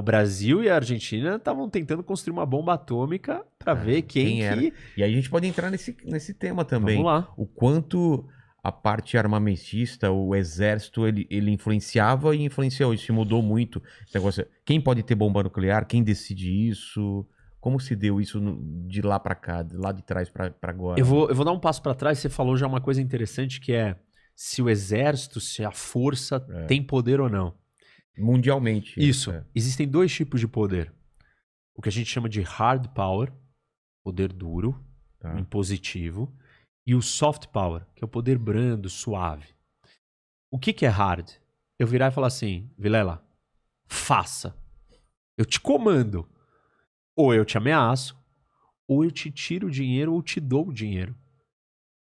Brasil e a Argentina estavam tentando construir uma bomba atômica para ver quem era. que... E aí a gente pode entrar nesse tema também. Vamos lá. O quanto a parte armamentista, o exército, ele influenciava e influenciou. Isso mudou muito. Esse negócio, quem pode ter bomba nuclear? Quem decide isso? Como se deu isso de lá para cá, de lá de trás para agora? Eu vou dar um passo para trás. Você falou já uma coisa interessante que é se o exército, se a força tem poder ou não. Mundialmente. Isso. Existem dois tipos de poder. O que a gente chama de hard power, poder duro, impositivo, e o soft power, que é o poder brando, suave. O que é hard? Eu virar e falar assim, Vilela, faça. Eu te comando. Ou eu te ameaço, ou eu te tiro o dinheiro, ou te dou o dinheiro.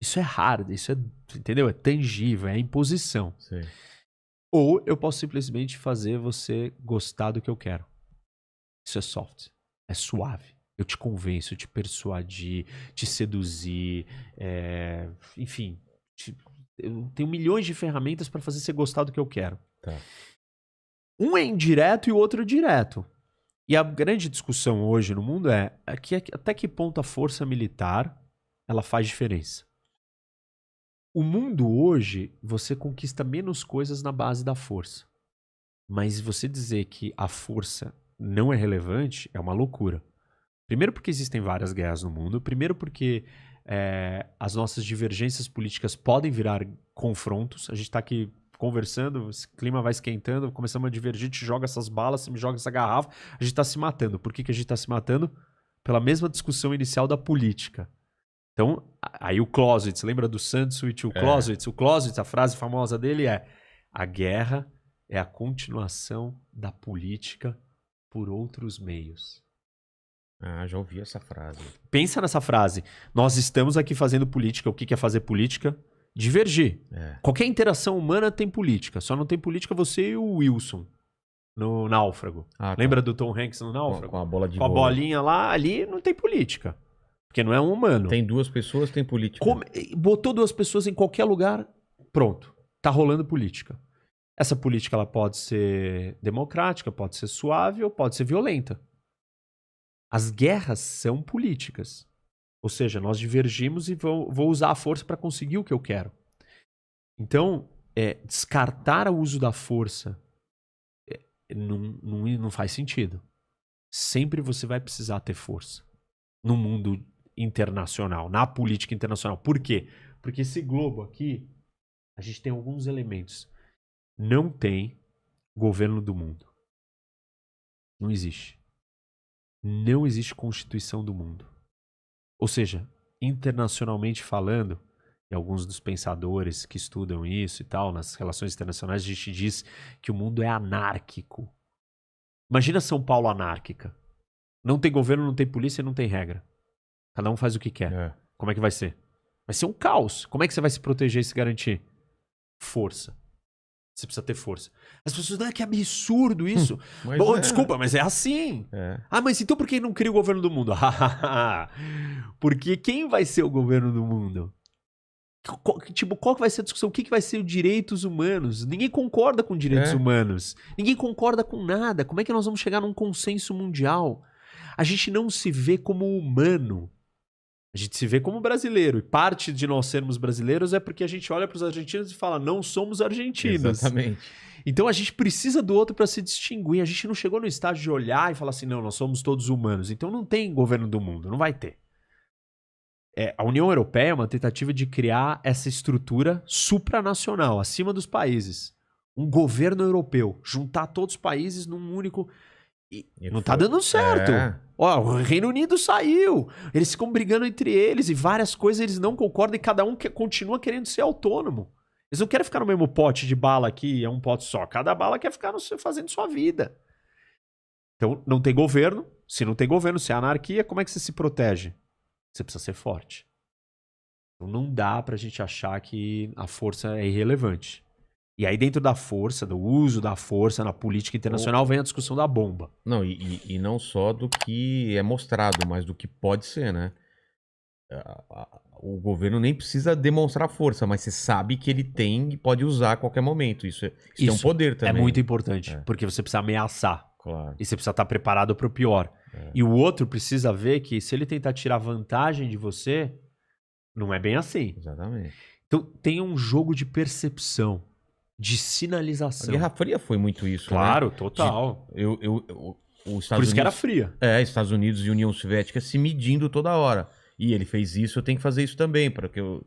Isso é hard, isso é, entendeu? É tangível, é imposição. Sim. Ou eu posso simplesmente fazer você gostar do que eu quero. Isso é soft, é suave. Eu te convenço, eu te persuadir, te seduzir, enfim. Eu tenho milhões de ferramentas para fazer você gostar do que eu quero. Tá. Um é indireto e o outro é direto. E a grande discussão hoje no mundo é até que ponto a força militar ela faz diferença. O mundo hoje, você conquista menos coisas na base da força. Mas você dizer que a força não é relevante é uma loucura. Primeiro porque existem várias guerras no mundo. Primeiro porque as nossas divergências políticas podem virar confrontos. A gente está aqui conversando, esse clima vai esquentando, começamos a divergir, te joga essas balas, você me joga essa garrafa, a gente está se matando. Por que a gente está se matando? Pela mesma discussão inicial da política. Então, aí o Clausewitz, lembra do Sanderson e o Clausewitz? O Clausewitz, a frase famosa dele é: a guerra é a continuação da política por outros meios. Ah, já ouvi essa frase. Pensa nessa frase. Nós estamos aqui fazendo política. O que é fazer política? Divergir. Qualquer interação humana tem política. Só não tem política você e o Wilson no Náufrago. Lembra do Tom Hanks no Náufrago? Com a bola de Com a vôlei. bolinha lá, ali não tem política. Porque não é um humano. Tem duas pessoas, tem política. Botou duas pessoas em qualquer lugar, pronto. Tá rolando política. Essa política ela pode ser democrática, pode ser suave ou pode ser violenta. As guerras são políticas. Ou seja, nós divergimos e vou usar a força para conseguir o que eu quero. Então, descartar o uso da força não faz sentido. Sempre você vai precisar ter força no mundo internacional, na política internacional. Por quê? Porque esse globo aqui, a gente tem alguns elementos. Não tem governo do mundo. Não existe. Não existe Constituição do mundo. Ou seja, internacionalmente falando, e alguns dos pensadores que estudam isso e tal, nas relações internacionais, a gente diz que o mundo é anárquico. Imagina São Paulo anárquica. Não tem governo, não tem polícia, não tem regra. Cada um faz o que quer. Como é que vai ser? Vai ser um caos. Como é que você vai se proteger e se garantir? Força. Você precisa ter força. As pessoas dizem que absurdo isso. Bom, desculpa, mas é assim. Ah, mas então por que não cria o governo do mundo? Porque quem vai ser o governo do mundo? Qual que vai ser a discussão? O que vai ser os direitos humanos? Ninguém concorda com direitos humanos. Ninguém concorda com nada. Como é que nós vamos chegar num consenso mundial? A gente não se vê como humano. A gente se vê como brasileiro. E parte de nós sermos brasileiros é porque a gente olha para os argentinos e fala, não somos argentinos. Exatamente. Então a gente precisa do outro para se distinguir. A gente não chegou no estágio de olhar e falar assim, não, nós somos todos humanos. Então não tem governo do mundo, não vai ter. A União Europeia é uma tentativa de criar essa estrutura supranacional, acima dos países. Um governo europeu. Juntar todos os países num único... E não tá dando certo. Ó, o Reino Unido saiu. Eles ficam brigando entre eles e várias coisas eles não concordam e cada um continua querendo ser autônomo. Eles não querem ficar no mesmo pote de bala aqui, é um pote só. Cada bala quer ficar fazendo sua vida. Então, não tem governo. Se não tem governo, se é anarquia, como é que você se protege? Você precisa ser forte. Então, não dá pra gente achar que a força é irrelevante. E aí dentro da força, do uso da força na política internacional, vem a discussão da bomba. Não, e não só do que é mostrado, mas do que pode ser, né? O governo nem precisa demonstrar força, mas você sabe que ele tem e pode usar a qualquer momento. Isso é um poder também. É muito importante, porque você precisa ameaçar. Claro. E você precisa estar preparado para o pior. E o outro precisa ver que se ele tentar tirar vantagem de você, não é bem assim. Exatamente. Então tem um jogo de percepção, de A sinalização. Guerra Fria foi muito isso, Claro, né? total. Os Estados Por isso que era Unidos, fria. Estados Unidos e União Soviética se medindo toda hora. E ele fez isso, eu tenho que fazer isso também, para que eu...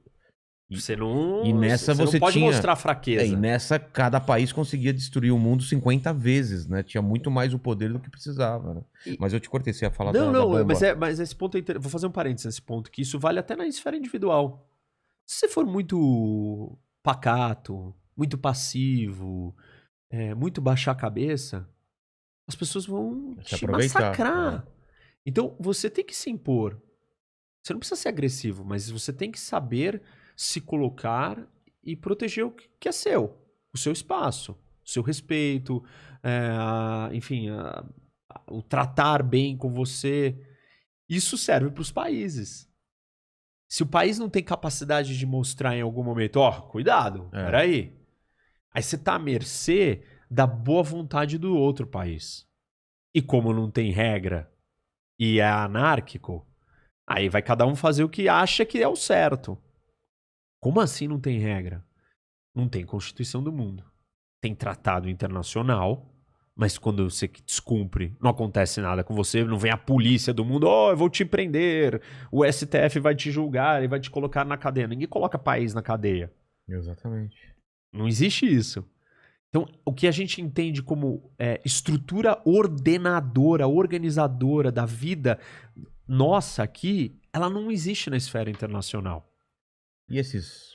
Você não, E nessa você você não pode tinha- mostrar fraqueza. E nessa, cada país conseguia destruir o mundo 50 vezes, né? Tinha muito mais o poder do que precisava, né? Mas eu te cortei, você ia falar da bomba. Mas esse ponto é interessante. Vou fazer um parênteses nesse ponto, que isso vale até na esfera individual. Se você for muito pacato, muito passivo, muito baixar a cabeça, as pessoas vão Se te aproveitar, massacrar. Então, você tem que se impor. Você não precisa ser agressivo, mas você tem que saber se colocar e proteger o que é seu. O seu espaço, o seu respeito, enfim, o tratar bem com você. Isso serve para os países. Se o país não tem capacidade de mostrar em algum momento, cuidado, peraí. Aí você tá à mercê da boa vontade do outro país. E como não tem regra e é anárquico, aí vai cada um fazer o que acha que é o certo. Como assim não tem regra? Não tem Constituição do mundo. Tem tratado internacional, mas quando você descumpre, não acontece nada com você, não vem a polícia do mundo, eu vou te prender, o STF vai te julgar e vai te colocar na cadeia. Ninguém coloca país na cadeia. Exatamente. Não existe isso. Então, o que a gente entende como estrutura ordenadora, organizadora da vida nossa aqui, ela não existe na esfera internacional. E esses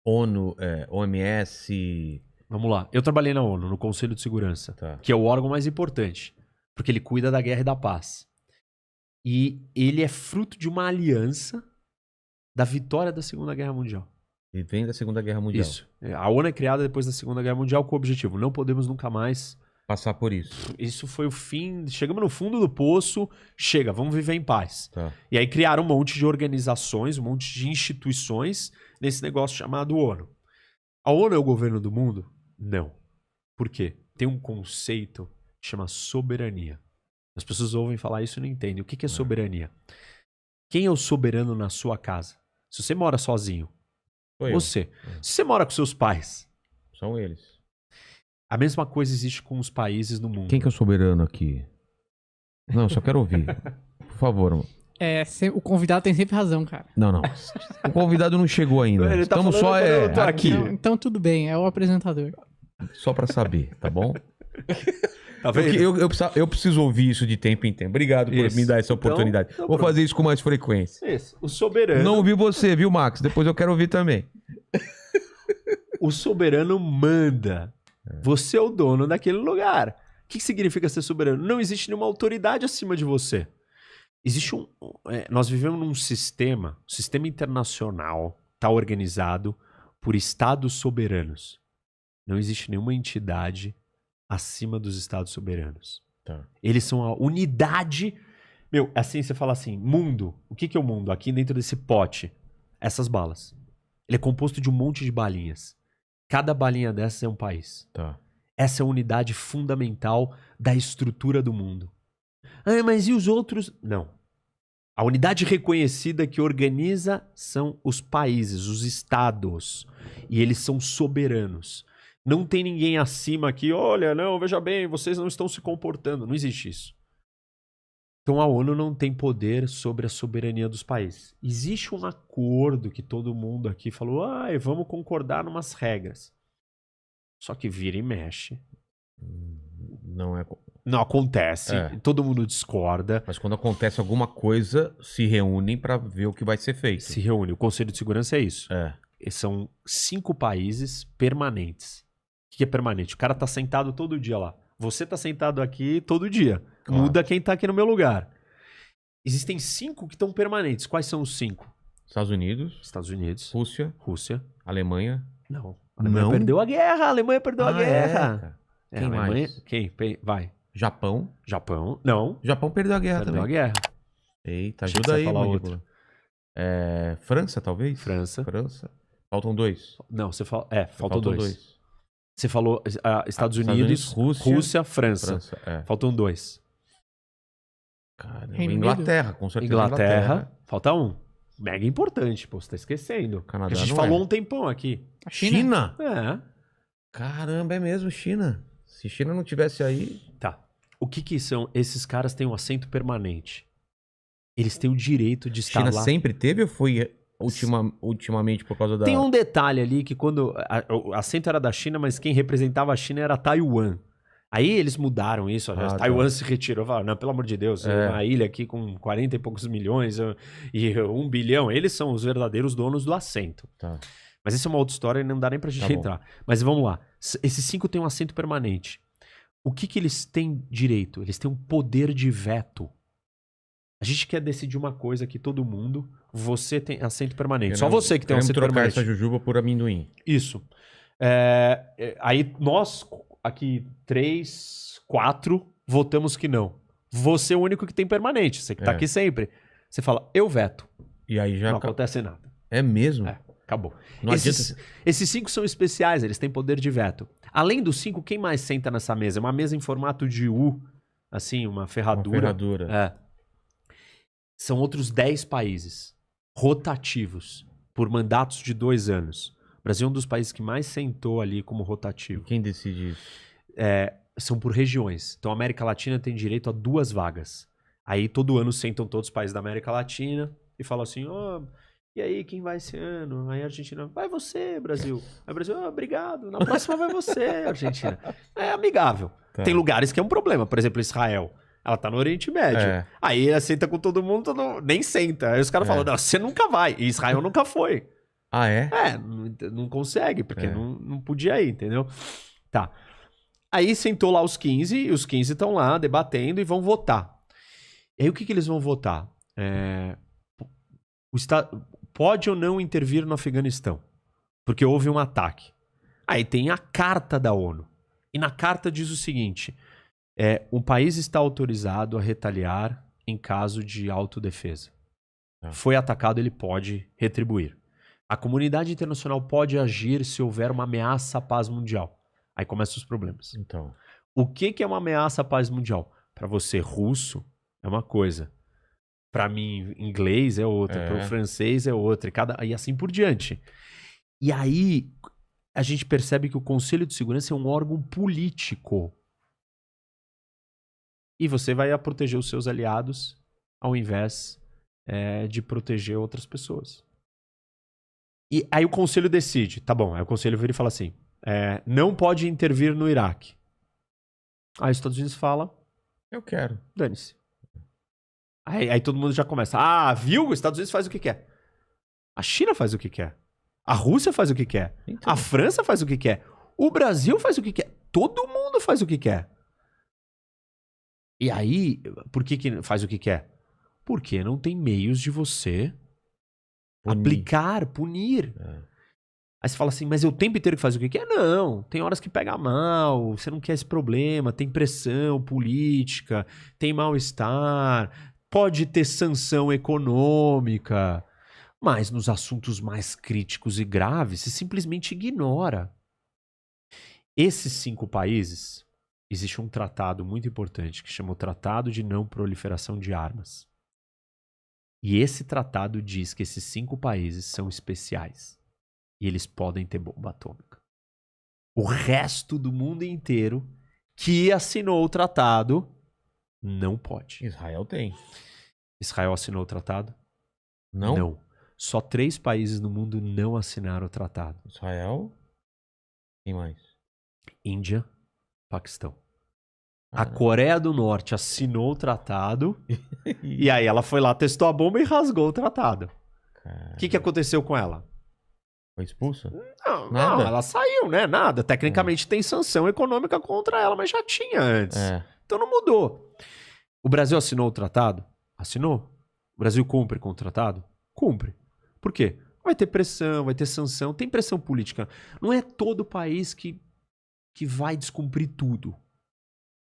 ONU, OMS... Vamos lá. Eu trabalhei na ONU, no Conselho de Segurança, Tá. que é o órgão mais importante, porque ele cuida da guerra e da paz. E ele é fruto de uma aliança da vitória da Segunda Guerra Mundial. E vem da Segunda Guerra Mundial. Isso. A ONU é criada depois da Segunda Guerra Mundial com o objetivo: não podemos nunca mais... Passar por isso. Isso foi o fim. Chegamos no fundo do poço, chega, vamos viver em paz. Tá. E aí criaram um monte de organizações, um monte de instituições nesse negócio chamado ONU. A ONU é o governo do mundo? Não. Por quê? Tem um conceito que chama soberania. As pessoas ouvem falar isso e não entendem. O que é soberania? Quem é o soberano na sua casa? Se você mora sozinho, Sou eu. você. Se você mora com seus pais, São eles. a mesma coisa existe com os países no mundo. Quem que é o soberano aqui? Não, só quero ouvir. Por favor. O convidado tem sempre razão, cara. Não. O convidado não chegou ainda. Ele tá Estamos falando só quando eu não tô aqui. Então tudo bem, é o apresentador. só pra saber, tá bom? Tá vendo? Eu preciso ouvir isso de tempo em tempo. Obrigado por Isso. me dar essa Então, oportunidade. então Vou pronto. fazer isso com mais frequência. Isso. O soberano. Não ouvi você, viu, Max? Depois eu quero ouvir também. O soberano manda. Você é o dono daquele lugar. O que significa ser soberano? Não existe nenhuma autoridade acima de você. Existe nós vivemos num sistema, o sistema internacional está organizado por estados soberanos. Não existe nenhuma entidade acima dos estados soberanos. Tá. Eles são a unidade. Meu, assim você fala assim, mundo. O que é o mundo? Aqui dentro desse pote, essas balas. Ele é composto de um monte de balinhas. Cada balinha dessas é um país. Tá. Essa é a unidade fundamental da estrutura do mundo. Ah, mas e os outros? Não. A unidade reconhecida que organiza são os países, os estados. E eles são soberanos. Não tem ninguém acima aqui, olha, não, veja bem, vocês não estão se comportando. Não existe isso. Então a ONU não tem poder sobre a soberania dos países. Existe um acordo que todo mundo aqui falou, vamos concordar numas regras. Só que vira e mexe. Não é. Não acontece, É. todo mundo discorda. Mas quando acontece alguma coisa, se reúnem pra ver o que vai ser feito. Se reúne. O Conselho de Segurança é isso. É. São 5 países permanentes. O que é permanente? O cara tá sentado todo dia lá. Você tá sentado aqui todo dia. Claro. Muda quem tá aqui no meu lugar. Existem 5 que estão permanentes. Quais são os 5? Estados Unidos, Estados Unidos, Rússia, Rússia. Alemanha. Não. A Alemanha Não? perdeu a guerra. A Alemanha perdeu a guerra. Quem a Alemanha... mais? Quem? Vai. Japão. Japão. Não. Japão perdeu a guerra Perdeu a também. guerra. Eita, Achei que ajuda você aí, ia falar Mandíbula. França, talvez? França. França. Faltam 2. Não, você fala... faltam Faltam dois. dois. Você falou Estados Unidos, Rússia, França. Faltam 2. Caramba, Reino Inglaterra, com certeza. Inglaterra, falta 1. Mega importante, pô, você tá esquecendo. Canadá Porque a gente não falou é. um tempão aqui. A China? É. Caramba, é mesmo, China. Se China não tivesse aí... Tá. O que são? Esses caras têm um assento permanente. Eles têm o direito de estar China lá. sempre teve ou foi ultimamente por causa da... Tem um detalhe ali que quando... O assento era da China, mas quem representava a China era Taiwan. Aí eles mudaram isso. Taiwan se retirou. Falaram, não, pelo amor de Deus, uma ilha aqui com 40 e poucos milhões e 1 bilhão. Eles são os verdadeiros donos do assento. Tá. Mas isso é uma outra história e não dá nem pra gente entrar. Mas vamos lá. Esses 5 têm um assento permanente. O que eles têm direito? Eles têm um poder de veto. A gente quer decidir uma coisa aqui, todo mundo. Você tem assento permanente. Só você que tem um assento trocar permanente. essa jujuba por amendoim. Isso. Aí nós, aqui, 3, 4, votamos que não. Você é o único que tem permanente. Você que tá aqui sempre. Você fala, eu veto. E aí já... Não acontece nada. É mesmo? Acabou. Não Esses 5 são especiais, eles têm poder de veto. Além dos 5, quem mais senta nessa mesa? É uma mesa em formato de U, assim, uma ferradura. Uma ferradura. São outros 10 países rotativos por mandatos de 2 anos. O Brasil é um dos países que mais sentou ali como rotativo. Quem decide isso? São por regiões. Então a América Latina tem direito a 2 vagas. Aí todo ano sentam todos os países da América Latina e falam assim, e aí, quem vai esse ano? Aí a Argentina, vai você, Brasil. Aí o Brasil, obrigado. Na próxima vai você, Argentina. É amigável. Tá. Tem lugares que é um problema. Por exemplo, Israel. Ela tá no Oriente Médio. Aí ela senta com todo mundo, nem senta. Aí os caras falam, não, você nunca vai. E Israel nunca foi. Ah, é? Não consegue, porque não podia ir, entendeu? Tá. Aí sentou lá os 15, e os 15 estão lá debatendo e vão votar. E aí o que eles vão votar? O Estado pode ou não intervir no Afeganistão, porque houve um ataque. Aí tem a carta da ONU. E na carta diz o seguinte, um país está autorizado a retaliar em caso de autodefesa. Foi atacado, ele pode retribuir. A comunidade internacional pode agir se houver uma ameaça à paz mundial. Aí começam os problemas. Então. O que é uma ameaça à paz mundial? Para você, russo, é uma coisa. Para mim, inglês é outra. Para o francês é outra. E assim por diante. E aí, a gente percebe que o Conselho de Segurança é um órgão político. E você vai proteger os seus aliados ao invés de proteger outras pessoas. E aí o Conselho decide. Tá bom. Aí o Conselho vira e fala assim, não pode intervir no Iraque. Aí os Estados Unidos fala, eu quero. Dane-se. Aí todo mundo já começa. Viu? Os Estados Unidos faz o que quer. A China faz o que quer. A Rússia faz o que quer. Então. A França faz o que quer. O Brasil faz o que quer. Todo mundo faz o que quer. E aí, por que faz o que quer? Porque não tem meios de você punir. Aí você fala assim, mas é o tempo inteiro que faz o que quer? Não, tem horas que pega mal, você não quer esse problema, tem pressão política, tem mal-estar, pode ter sanção econômica, mas nos assuntos mais críticos e graves, você simplesmente ignora. Esses 5 países, existe um tratado muito importante que chama o Tratado de Não Proliferação de Armas. E esse tratado diz que esses 5 países são especiais. E eles podem ter bomba atômica. O resto do mundo inteiro que assinou o tratado não pode. Israel tem. Israel assinou o tratado? Não? Não. Só 3 países no mundo não assinaram o tratado. Israel? Quem mais? Índia, Paquistão. A Coreia do Norte assinou o tratado e aí ela foi lá, testou a bomba e rasgou o tratado. O que aconteceu com ela? Foi expulsa? Não, ela saiu, né? Nada. Tecnicamente tem sanção econômica contra ela, mas já tinha antes. Então não mudou. O Brasil assinou o tratado? Assinou. O Brasil cumpre com o tratado? Cumpre. Por quê? Vai ter pressão, vai ter sanção, tem pressão política. Não é todo país que vai descumprir tudo.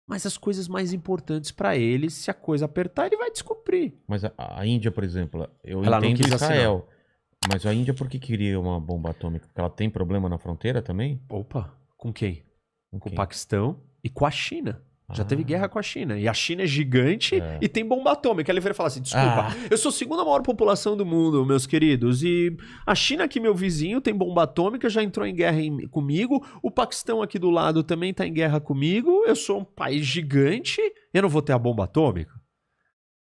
Mas as coisas mais importantes para ele, se a coisa apertar, ele vai descumprir. Mas a Índia, por exemplo, ela entendo não quis Israel. Assinar. Mas a Índia por que queria uma bomba atômica? Porque ela tem problema na fronteira também? Opa, Com quem? Com quem? o Paquistão e com a China. Já teve Ah. guerra com a China. E a China é gigante É. e tem bomba atômica. Ele vira e fala assim, desculpa, eu sou a segunda maior população do mundo, meus queridos. E a China aqui, meu vizinho, tem bomba atômica, já entrou em guerra comigo. O Paquistão aqui do lado também tá em guerra comigo. Eu sou um país gigante, eu não vou ter a bomba atômica?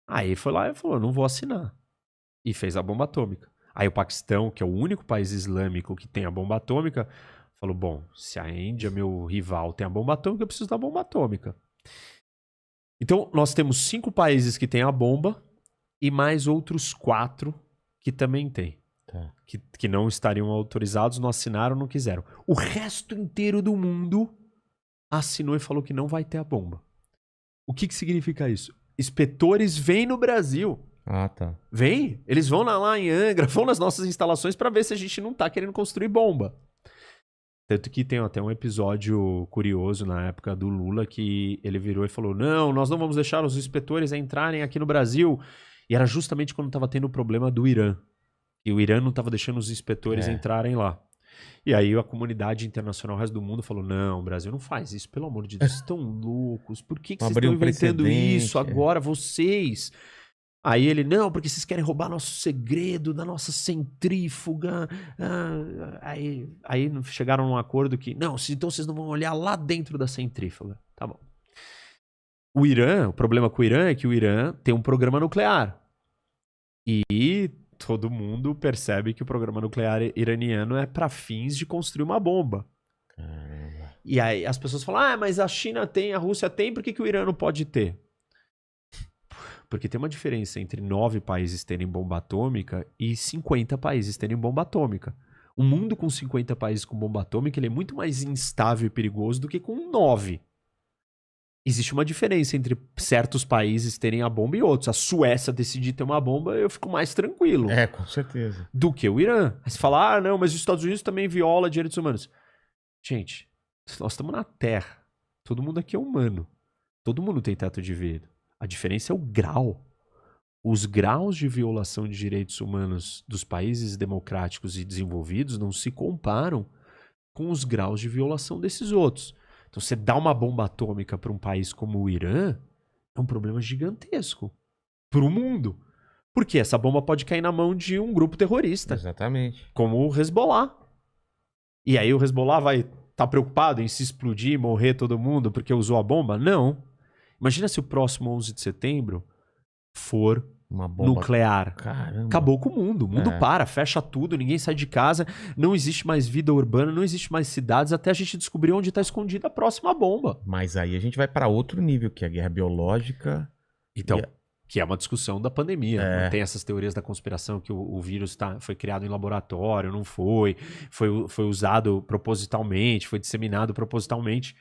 Aí foi lá e falou, não vou assinar. E fez a bomba atômica. Aí o Paquistão, que é o único país islâmico que tem a bomba atômica, falou, bom, se a Índia, meu rival, tem a bomba atômica, eu preciso da bomba atômica. Então, nós temos 5 países que têm a bomba e mais outros 4 que também têm. Tá. Que não estariam autorizados, não assinaram, não quiseram. O resto inteiro do mundo assinou e falou que não vai ter a bomba. O que significa isso? Inspetores vêm no Brasil. Ah, tá. Vêm, eles vão lá em Angra, vão nas nossas instalações para ver se a gente não tá querendo construir bomba. Tanto que tem até um episódio curioso na época do Lula que ele virou e falou, não, nós não vamos deixar os inspetores entrarem aqui no Brasil. E era justamente quando estava tendo o problema do Irã. E o Irã não estava deixando os inspetores entrarem lá. E aí a comunidade internacional, o resto do mundo falou, não, o Brasil não faz isso, pelo amor de Deus, vocês estão loucos. Por que vocês estão inventando isso agora, vocês? Aí ele, não, porque vocês querem roubar nosso segredo da nossa centrífuga. Aí chegaram num acordo que, não, então vocês não vão olhar lá dentro da centrífuga. Tá bom. O problema com o Irã é que o Irã tem um programa nuclear. E todo mundo percebe que o programa nuclear iraniano é para fins de construir uma bomba. Caramba. E aí as pessoas falam, mas a China tem, a Rússia tem, por que o Irã não pode ter? Porque tem uma diferença entre 9 países terem bomba atômica e 50 países terem bomba atômica. Um mundo com 50 países com bomba atômica ele é muito mais instável e perigoso do que com 9. Existe uma diferença entre certos países terem a bomba e outros. A Suécia decidir ter uma bomba, eu fico mais tranquilo. É, com certeza. Do que o Irã. Aí você fala, não, mas os Estados Unidos também viola direitos humanos. Gente, nós estamos na Terra. Todo mundo aqui é humano. Todo mundo tem teto de vidro. A diferença é o grau. Os graus de violação de direitos humanos dos países democráticos e desenvolvidos não se comparam com os graus de violação desses outros. Então, você dá uma bomba atômica para um país como o Irã, é um problema gigantesco para o mundo. Porque essa bomba pode cair na mão de um grupo terrorista. Exatamente. Como o Hezbollah. E aí o Hezbollah vai estar preocupado em se explodir e morrer todo mundo porque usou a bomba? Não. Imagina se o próximo 11 de setembro for uma bomba nuclear. Caramba. Acabou com o mundo para, fecha tudo, ninguém sai de casa, não existe mais vida urbana, não existe mais cidades, até a gente descobrir onde está escondida a próxima bomba. Mas aí a gente vai para outro nível, que é a guerra biológica. Então, que é uma discussão da pandemia. Não tem essas teorias da conspiração que o vírus foi criado em laboratório, não foi usado propositalmente, foi disseminado propositalmente.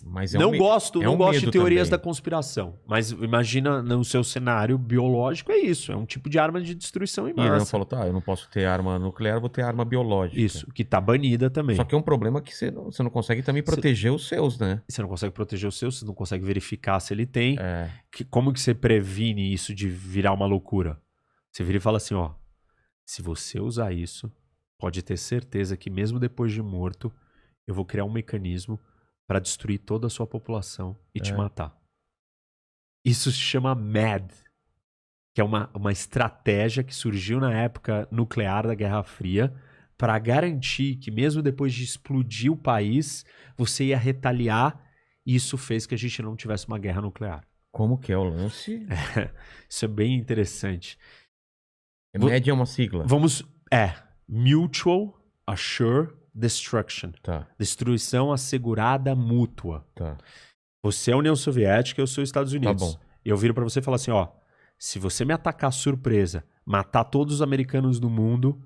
Mas não gosto de teorias também da conspiração. Mas imagina no seu cenário biológico, é isso. É um tipo de arma de destruição em massa. E Irã falou, eu não posso ter arma nuclear, vou ter arma biológica. Isso, que tá banida também. Só que é um problema que você não consegue também proteger os seus, né? Você não consegue proteger os seus, você não consegue verificar se ele tem. Como que você previne isso de virar uma loucura? Você vira e fala assim, se você usar isso, pode ter certeza que mesmo depois de morto, eu vou criar um mecanismo para destruir toda a sua população e te matar. Isso se chama MAD, que é uma estratégia que surgiu na época nuclear da Guerra Fria para garantir que mesmo depois de explodir o país, você ia retaliar e isso fez que a gente não tivesse uma guerra nuclear. Como que é o lance? Isso é bem interessante. MAD é uma sigla? Mutual Assured Destruction. Tá. Destruição assegurada mútua. Tá. Você é a União Soviética, eu sou os Estados Unidos. Tá bom. Eu viro pra você e falo assim, se você me atacar surpresa, matar todos os americanos do mundo,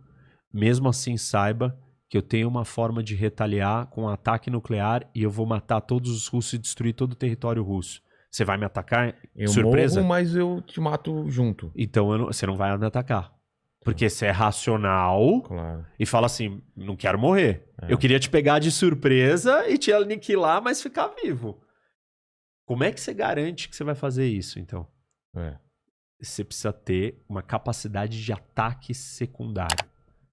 mesmo assim saiba que eu tenho uma forma de retaliar com um ataque nuclear e eu vou matar todos os russos e destruir todo o território russo. Você vai me atacar surpresa? Eu morro, mas eu te mato junto. Então você não vai me atacar. Porque você é racional e fala assim, não quero morrer. Eu queria te pegar de surpresa e te aniquilar, mas ficar vivo. Como é que você garante que você vai fazer isso, então? Você precisa ter uma capacidade de ataque secundário.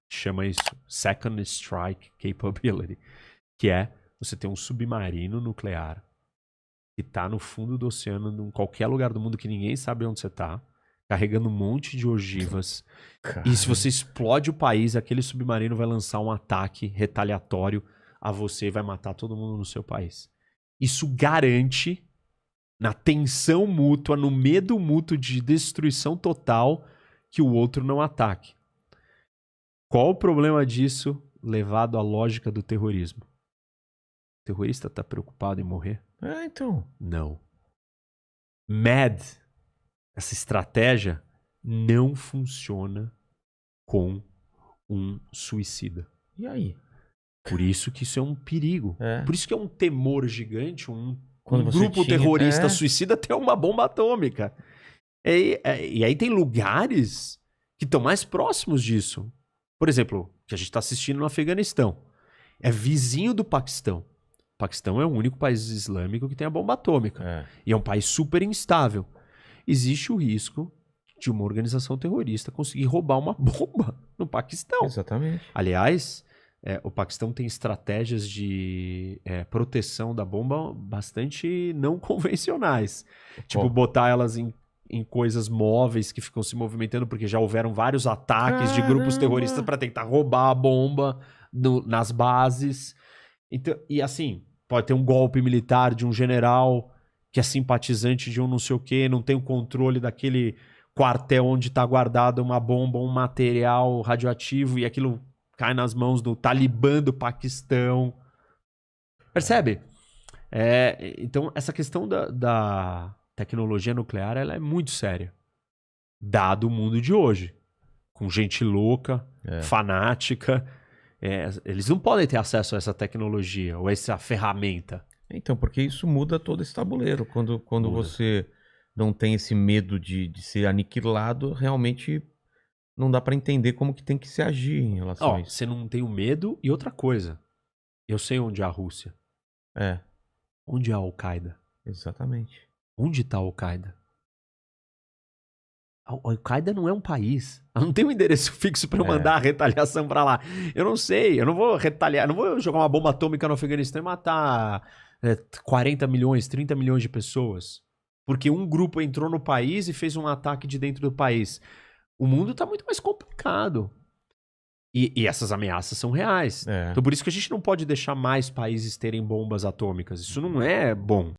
chama isso Second Strike Capability, que é você ter um submarino nuclear que tá no fundo do oceano, em qualquer lugar do mundo que ninguém sabe onde você tá, carregando um monte de ogivas. Cara. E se você explode o país, aquele submarino vai lançar um ataque retaliatório a você e vai matar todo mundo no seu país. Isso garante, na tensão mútua, no medo mútuo de destruição total, que o outro não ataque. Qual o problema disso levado à lógica do terrorismo? O terrorista está preocupado em morrer? Então. Não. MAD, essa estratégia, não funciona com um suicida. E aí? Por isso que isso é um perigo. É. Por isso que é um temor gigante, Quando um você grupo tinha- terrorista suicida ter uma bomba atômica. E aí tem lugares que estão mais próximos disso. Por exemplo, que a gente está assistindo no Afeganistão. É vizinho do Paquistão. O Paquistão é o único país islâmico que tem a bomba atômica. É. E é um país super instável. Existe o risco de uma organização terrorista conseguir roubar uma bomba no Paquistão. Exatamente. Aliás, o Paquistão tem estratégias de proteção da bomba bastante não convencionais. Tipo, botar elas em coisas móveis que ficam se movimentando, porque já houveram vários ataques de grupos Caramba! terroristas para tentar roubar a bomba nas bases. Então, e assim, pode ter um golpe militar de um general que é simpatizante de um não sei o quê, não tem o controle daquele quartel onde está guardada uma bomba, um material radioativo, e aquilo cai nas mãos do Talibã do Paquistão. Percebe? Então, essa questão da tecnologia nuclear, ela é muito séria. Dado o mundo de hoje. Com gente louca, fanática. Eles não podem ter acesso a essa tecnologia ou a essa ferramenta. Então, porque isso muda todo esse tabuleiro. Quando Muda. você não tem esse medo de ser aniquilado, realmente não dá pra entender como que tem que se agir em relação a isso. Você não tem o medo. E outra coisa. Eu sei onde é a Rússia. É, Onde é a Al-Qaeda? exatamente. Onde está a Al-Qaeda? A Al-Qaeda não é um país. Ela não tem um endereço fixo para eu mandar a retaliação para lá. Eu não sei. Eu não vou retaliar. Eu não vou jogar uma bomba atômica no Afeganistão e matar 40 milhões, 30 milhões de pessoas. Porque um grupo entrou no país e fez um ataque de dentro do país. O mundo está muito mais complicado. E essas ameaças são reais. É. Então por isso que a gente não pode deixar mais países terem bombas atômicas. Isso não é bom.